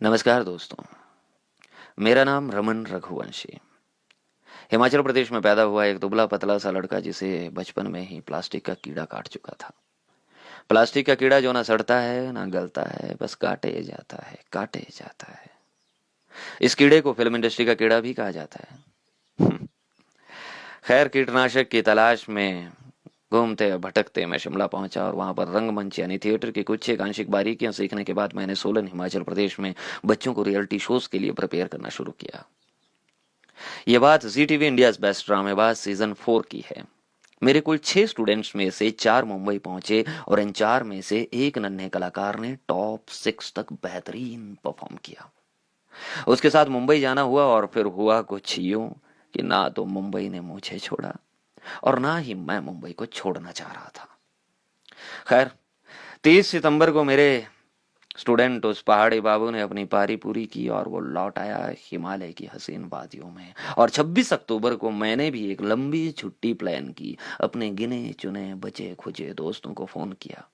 नमस्कार दोस्तों। मेरा नाम रमन रघुवंशी। हिमाचल प्रदेश में पैदा हुआ एक दुबला पतला सा लड़का जिसे बचपन में ही प्लास्टिक का कीड़ा काट चुका था। प्लास्टिक का कीड़ा जो ना सड़ता है ना गलता है, बस काटे जाता है। इस कीड़े को फिल्म इंडस्ट्री का कीड़ा भी कहा जाता है। खैर, कीटनाशक की तलाश में घूमते भटकते मैं शिमला पहुंचा और वहां पर रंगमंच यानी थिएटर की कुछ एक आंशिक बारीकियां सीखने के बाद मैंने सोलन हिमाचल प्रदेश में बच्चों को रियलिटी शोज के लिए प्रिपेयर करना शुरू किया। ये बात जी टीवी इंडिया बेस्ट ड्रामेबाज सीजन 4 की है। मेरे कुल 6 स्टूडेंट्स में से 4 मुंबई पहुंचे और इन 4 में से एक नन्हे कलाकार ने टॉप 6 तक बेहतरीन परफॉर्म किया। उसके साथ मुंबई जाना हुआ और फिर हुआ कुछ यूं कि ना तो मुंबई ने मुझे छोड़ा और ना ही मैं मुंबई को छोड़ना चाह रहा था। खैर, 30 सितंबर को मेरे स्टूडेंट उस पहाड़ी बाबू ने अपनी पारी पूरी की और वो लौट आया हिमालय की हसीन वादियों में। और 26 अक्टूबर को मैंने भी एक लंबी छुट्टी प्लान की। अपने गिने चुने बचे खुचे दोस्तों को फोन किया।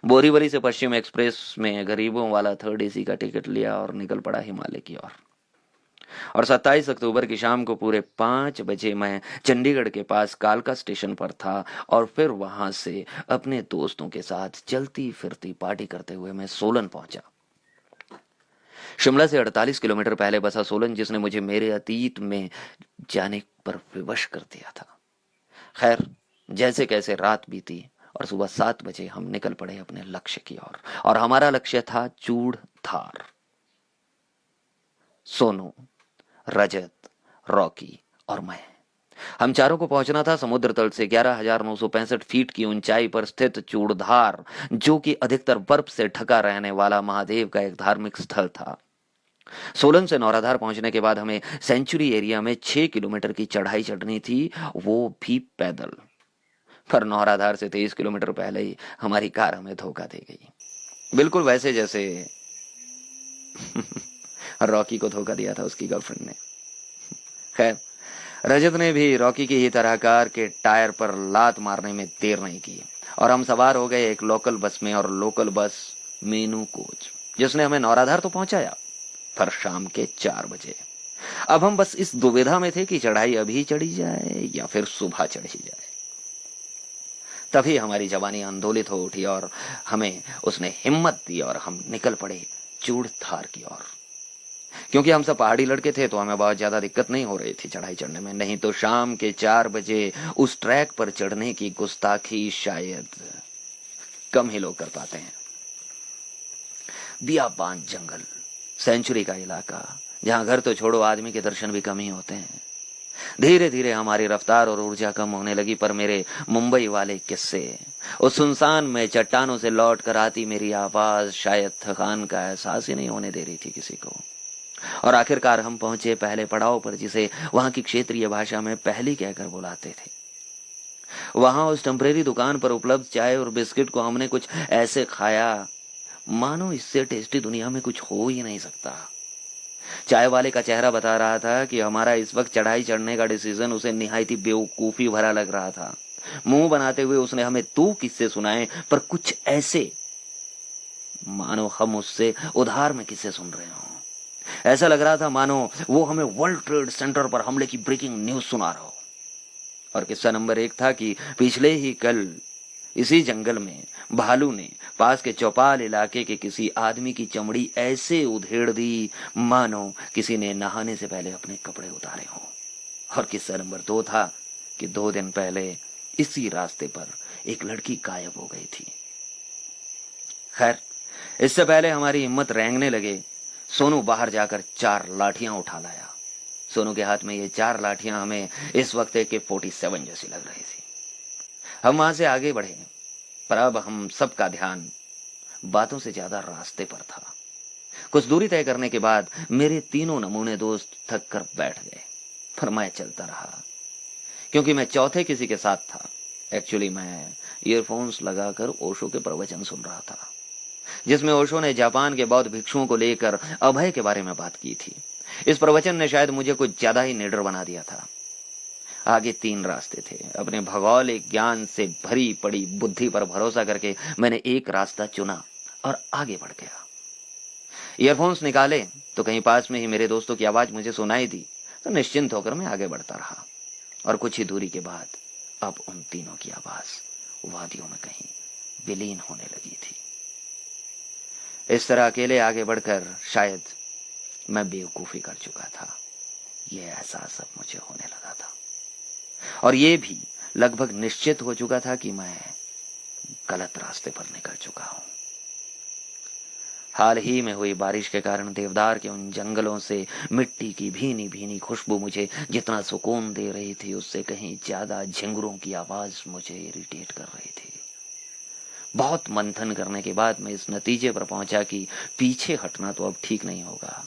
बोरीवली से पश्चिम एक्सप्रेस में गरीबों वाला 3rd AC का टिकट लिया और निकल पड़ा हिमालय की ओर। और 27 अक्टूबर की शाम को पूरे 5 बजे मैं चंडीगढ़ के पास कालका स्टेशन पर था और फिर वहां से अपने दोस्तों के साथ चलती फिरती पार्टी करते हुए मैं सोलन पहुंचा। शिमला से 48 किलोमीटर पहले बसा सोलन, जिसने मुझे मेरे अतीत में जाने पर विवश कर दिया था। खैर, जैसे कैसे रात बीती और सुबह 7 बजे हम निकल पड़े अपने लक्ष्य की ओर। और हमारा लक्ष्य था चूड़धार। सोनू, रजत, रॉकी और मैं, हम चारों को पहुंचना था समुद्र तल से 11,965 फीट की ऊंचाई पर स्थित चूड़धार, जो कि अधिकतर बर्फ से ढका रहने वाला महादेव का एक धार्मिक स्थल था। सोलन से नौराधार पहुंचने के बाद हमें सेंचुरी एरिया में 6 किलोमीटर की चढ़ाई चढ़नी थी, वो भी पैदल। पर नौराधार से 23 किलोमीटर पहले ही हमारी कार हमें धोखा दे गई, बिल्कुल वैसे जैसे रॉकी को धोखा दिया था उसकी गर्लफ्रेंड ने। खैर, रजत ने भी रॉकी की ही तरह कार के टायर पर लात मारने में देर नहीं की और हम सवार हो गए एक लोकल बस में। और लोकल बस मीनू कोच, जिसने हमें नौराधार तो पहुंचाया, पर शाम के 4 बजे। अब हम बस इस दुविधा में थे कि चढ़ाई अभी चढ़ी जाए या फिर सुबह चढ़ी जाए। तभी हमारी जवानी आंदोलित हो उठी और हमें उसने हिम्मत दी और हम निकल पड़े चूड़धार की ओर। क्योंकि हम सब पहाड़ी लड़के थे तो हमें बहुत ज्यादा दिक्कत नहीं हो रही थी चढ़ाई चढ़ने में, नहीं तो शाम के 4 बजे उस ट्रैक पर चढ़ने की गुस्ताखी शायद कम ही लोग कर पाते हैं। बियाबान जंगल, सेंचुरी का इलाका, जहां घर तो छोड़ो आदमी के दर्शन भी कम ही होते हैं। धीरे धीरे हमारी रफ्तार और ऊर्जा कम होने लगी, पर मेरे मुंबई वाले किस्से, उस सुनसान में चट्टानों से लौट कर आती मेरी आवाज शायद थकान का एहसास ही नहीं होने दे रही थी किसी को। और आखिरकार हम पहुंचे पहले पड़ाव पर, जिसे वहां की क्षेत्रीय भाषा में पहली कहकर बुलाते थे। वहां उस टेम्परेरी दुकान पर उपलब्ध चाय और बिस्किट को हमने कुछ ऐसे खाया मानो इससे टेस्टी दुनिया में कुछ हो ही नहीं सकता। चाय वाले का चेहरा बता रहा था कि हमारा इस वक्त चढ़ाई चढ़ने का डिसीजन उसे निहायती बेवकूफी भरा लग रहा था। मुंह बनाते हुए उसने हमें 2 किस्से सुनाए, पर कुछ ऐसे मानो हम उससे उधार में किस्से सुन रहे हों। ऐसा लग रहा था मानो वो हमें वर्ल्ड ट्रेड सेंटर पर हमले की ब्रेकिंग न्यूज सुना रहा हो। और किस्सा नंबर 1 था कि पिछले ही कल इसी जंगल में भालू ने पास के चौपाल इलाके के किसी आदमी की चमड़ी ऐसे उधेड़ दी मानो किसी ने नहाने से पहले अपने कपड़े उतारे हों। और किस्सा नंबर 2 था कि 2 दिन पहले इसी रास्ते पर एक लड़की गायब हो गई थी। खैर, इससे पहले हमारी हिम्मत रेंगने लगे, सोनू बाहर जाकर 4 लाठियां उठा लाया। सोनू के हाथ में ये 4 लाठियां हमें इस वक्त AK-47 जैसी लग रही थी। हम वहां से आगे बढ़े, पर अब हम सबका ध्यान बातों से ज्यादा रास्ते पर था। कुछ दूरी तय करने के बाद मेरे तीनों नमूने दोस्त थक कर बैठ गए, पर मैं चलता रहा क्योंकि मैं चौथे किसी के साथ था। एक्चुअली मैं ईयरफोन्स लगाकर ओशो के प्रवचन सुन रहा था, जिसमें ओशो ने जापान के बौद्ध भिक्षुओं को लेकर अभय के बारे में बात की थी। इस प्रवचन ने शायद मुझे कुछ ज्यादा ही निडर बना दिया था। आगे 3 रास्ते थे। अपने भौगोलिक ज्ञान से भरी पड़ी बुद्धि पर भरोसा करके मैंने एक रास्ता चुना और आगे बढ़ गया। ईयरफोन्स निकाले तो कहीं पास में ही मेरे दोस्तों की आवाज मुझे सुनाई दी, तो निश्चिंत होकर मैं आगे बढ़ता रहा। और कुछ ही दूरी के बाद अब उन तीनों की आवाज वादियों में कहीं विलीन होने लगी थी। इस तरह अकेले आगे बढ़कर शायद मैं बेवकूफी कर चुका था, यह एहसास अब मुझे होने लगा था। और यह भी लगभग निश्चित हो चुका था कि मैं गलत रास्ते पर निकल चुका हूं। हाल ही में हुई बारिश के कारण देवदार के उन जंगलों से मिट्टी की भीनी भीनी खुशबू मुझे जितना सुकून दे रही थी, उससे कहीं ज्यादा झिंगुरों की आवाज मुझे इरिटेट कर रही थी। बहुत मंथन करने के बाद मैं इस नतीजे पर पहुंचा कि पीछे हटना तो अब ठीक नहीं होगा।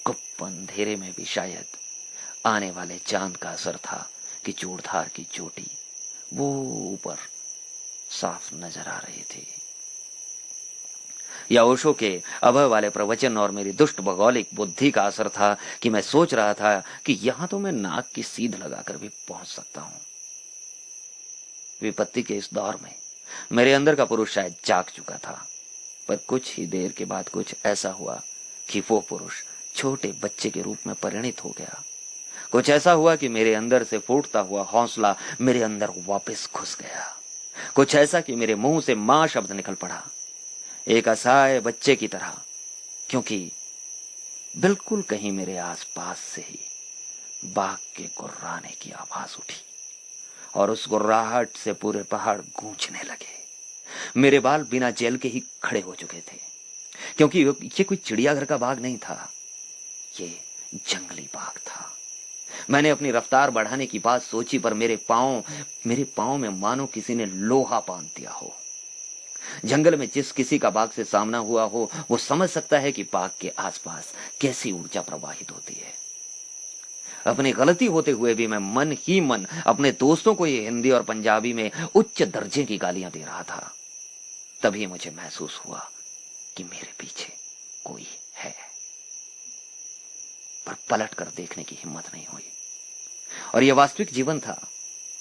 गुप्त अंधेरे में भी शायद आने वाले चांद का असर था कि चूड़धार की चोटी वो ऊपर साफ नजर आ रही थी, या ओशो के अभय वाले प्रवचन और मेरी दुष्ट भौगोलिक बुद्धि का असर था कि मैं सोच रहा था कि यहां तो मैं नाक की सीध लगाकर भी पहुंच सकता हूं। विपत्ति के इस दौर में मेरे अंदर का पुरुष शायद जाग चुका था, पर कुछ ही देर के बाद कुछ ऐसा हुआ कि वो पुरुष छोटे बच्चे के रूप में परिणित हो गया। कुछ ऐसा हुआ कि मेरे अंदर से फूटता हुआ हौसला मेरे अंदर वापस घुस गया। कुछ ऐसा कि मेरे मुंह से मां शब्द निकल पड़ा, एक असहाय बच्चे की तरह, क्योंकि बिल्कुल कहीं मेरे आसपास से ही बाघ के गुर्राने की आवाज उठी और उस गुर्राहट से पूरे पहाड़ गूंजने लगे। मेरे बाल बिना जेल के ही खड़े हो चुके थे, क्योंकि ये कोई चिड़ियाघर का बाघ नहीं था, ये जंगली बाघ था। मैंने अपनी रफ्तार बढ़ाने की बात सोची, पर मेरे पांव में मानो किसी ने लोहा बांध दिया हो। जंगल में जिस किसी का बाघ से सामना हुआ हो वो समझ सकता है कि बाघ के आसपास कैसी ऊर्जा प्रवाहित होती है। अपनी गलती होते हुए भी मैं मन ही मन अपने दोस्तों को ये हिंदी और पंजाबी में उच्च दर्जे की गालियां दे रहा था। तभी मुझे महसूस हुआ कि मेरे पीछे कोई है, पर पलट कर देखने की हिम्मत नहीं हुई। और यह वास्तविक जीवन था,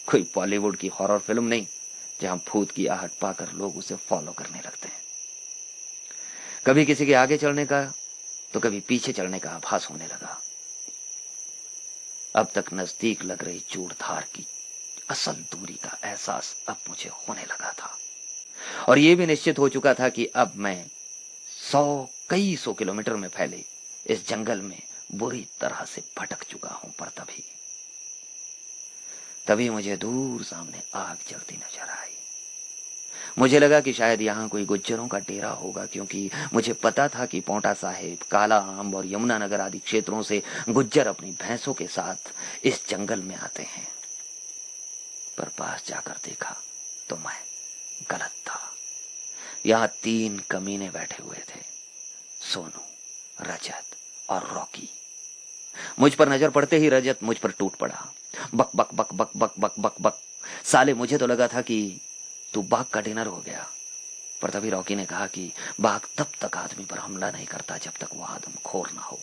कोई बॉलीवुड की हॉरर फिल्म नहीं जहां भूत की आहट पाकर लोग उसे फॉलो करने लगते हैं। कभी किसी के आगे चलने का तो कभी पीछे चलने का आभास होने लगा। अब तक नजदीक लग रही चूड़धार की असल दूरी का एहसास अब मुझे होने लगा था, और यह भी निश्चित हो चुका था कि अब मैं कई सौ किलोमीटर में फैले इस जंगल में बुरी तरह से भटक चुका हूं। पर तभी मुझे दूर सामने आग जलती नजर आई। मुझे लगा कि शायद यहाँ कोई गुज्जरों का डेरा होगा, क्योंकि मुझे पता था कि पोंटा साहिब, काला आम और यमुनानगर आदि क्षेत्रों से गुज्जर अपनी भैंसों के साथ इस जंगल में आते हैं। पर पास जाकर देखा तो मैं गलत था। यहाँ 3 कमीने बैठे हुए थे, सोनू, रजत और रॉकी। मुझ पर नजर पड़ते ही रजत मुझ पर टूट पड़ा। बक बक बक बक बक बक बक बक। साले, मुझे तो लगा था कि तू बाघ का डिनर हो गया। पर तभी रॉकी ने कहा कि बाघ तब तक आदमी पर हमला नहीं करता जब तक वो आदमखोर ना हो।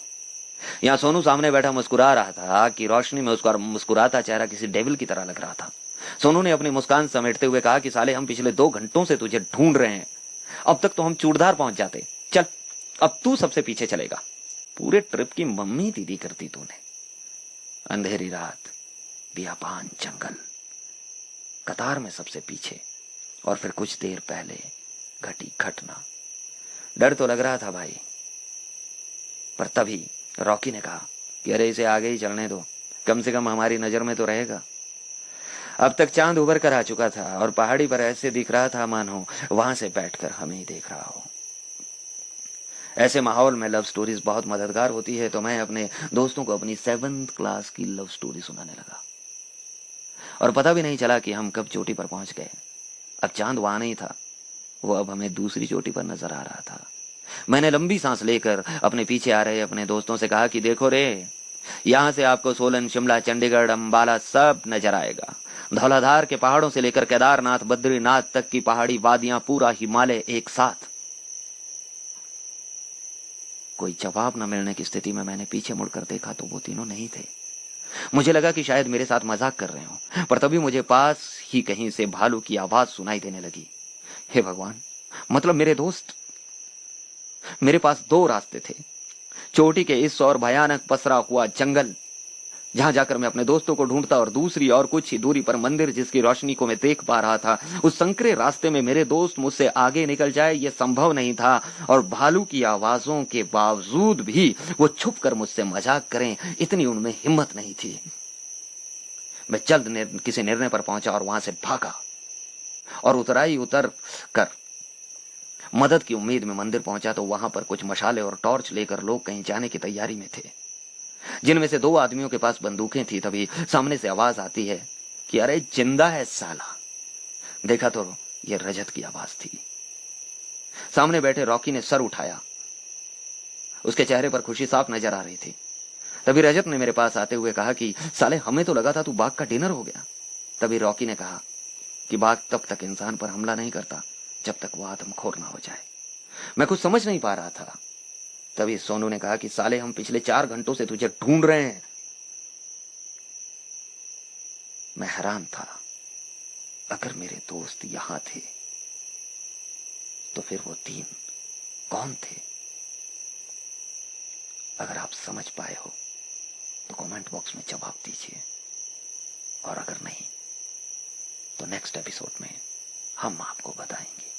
यहाँ सोनू सामने बैठा मुस्कुरा रहा था कि रोशनी में उसका मुस्कुराता चेहरा किसी डेविल की तरह लग रहा था। सोनू ने अपनी मुस्कान समेटते हुए कहा कि साले, हम पिछले 2 घंटों से तुझे ढूंढ रहे हैं। अब तक तो हम चूड़धार पहुंच जाते। चल, अब तू सबसे पीछे चलेगा। पूरे ट्रिप की मम्मी दीदी करती तूने। अंधेरी रात, बियाबान जंगल, कतार में सबसे पीछे, और फिर कुछ देर पहले घटी घटना। डर तो लग रहा था भाई, पर तभी रॉकी ने कहा कि अरे इसे आगे ही चलने दो, कम से कम हमारी नजर में तो रहेगा। अब तक चांद उभर कर आ चुका था और पहाड़ी पर ऐसे दिख रहा था मानो वहां से बैठकर हमें ही देख रहा हो। ऐसे माहौल में लव स्टोरीज बहुत मददगार होती है, तो मैं अपने दोस्तों को अपनी 7th क्लास की लव स्टोरी सुनाने लगा। और पता भी नहीं चला कि हम कब चोटी पर पहुंच गए। अब चांद वहां नहीं था, वो अब हमें दूसरी चोटी पर नजर आ रहा था। मैंने लंबी सांस लेकर अपने पीछे आ रहे अपने दोस्तों से कहा कि देखो रे, यहां से आपको सोलन, शिमला, चंडीगढ़, अंबाला सब नजर आएगा। धौलाधार के पहाड़ों से लेकर केदारनाथ, बद्रीनाथ तक की पहाड़ी वादियां, पूरा हिमालय एक साथ। कोई जवाब न मिलने की स्थिति में मैंने पीछे मुड़कर देखा तो वो तीनों नहीं थे। मुझे लगा कि शायद मेरे साथ मजाक कर रहे हो, पर तभी मुझे पास ही कहीं से भालू की आवाज सुनाई देने लगी। हे भगवान, मतलब मेरे दोस्त। मेरे पास दो रास्ते थे, चोटी के इस और भयानक पसरा हुआ जंगल जहां जाकर मैं अपने दोस्तों को ढूंढता, और दूसरी और कुछ ही दूरी पर मंदिर जिसकी रोशनी को मैं देख पा रहा था। उस संकरे रास्ते में मेरे दोस्त मुझसे आगे निकल जाए ये संभव नहीं था, और भालू की आवाजों के बावजूद भी वो छुप कर मुझसे मजाक करें, इतनी उनमें हिम्मत नहीं थी। मैं जल्द किसी निर्णय पर पहुंचा और वहां से भागा, और उतराई उतर कर मदद की उम्मीद में मंदिर पहुंचा तो वहां पर कुछ मशाले और टॉर्च लेकर लोग कहीं जाने की तैयारी में थे, जिनमें से दो आदमियों के पास बंदूकें थी। तभी सामने से आवाज आती है कि अरे जिंदा है साला। देखा तो ये रजत की आवाज थी। सामने बैठे रॉकी ने सर उठाया, उसके चेहरे पर खुशी साफ नजर आ रही थी। तभी रजत ने मेरे पास आते हुए कहा कि साले हमें तो लगा था तू बाघ का डिनर हो गया। तभी रॉकी ने कहा कि बाघ तब तक इंसान पर हमला नहीं करता जब तक वो आदमखोर ना हो जाए। मैं कुछ समझ नहीं पा रहा था। तभी सोनू ने कहा कि साले हम पिछले 4 घंटों से तुझे ढूंढ रहे हैं। मैं हैरान था, अगर मेरे दोस्त यहां थे तो फिर वो 3 कौन थे? अगर आप समझ पाए हो तो कमेंट बॉक्स में जवाब दीजिए, और अगर नहीं तो नेक्स्ट एपिसोड में हम आपको बताएंगे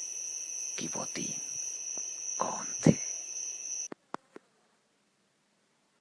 कि वो 3 कौन थे।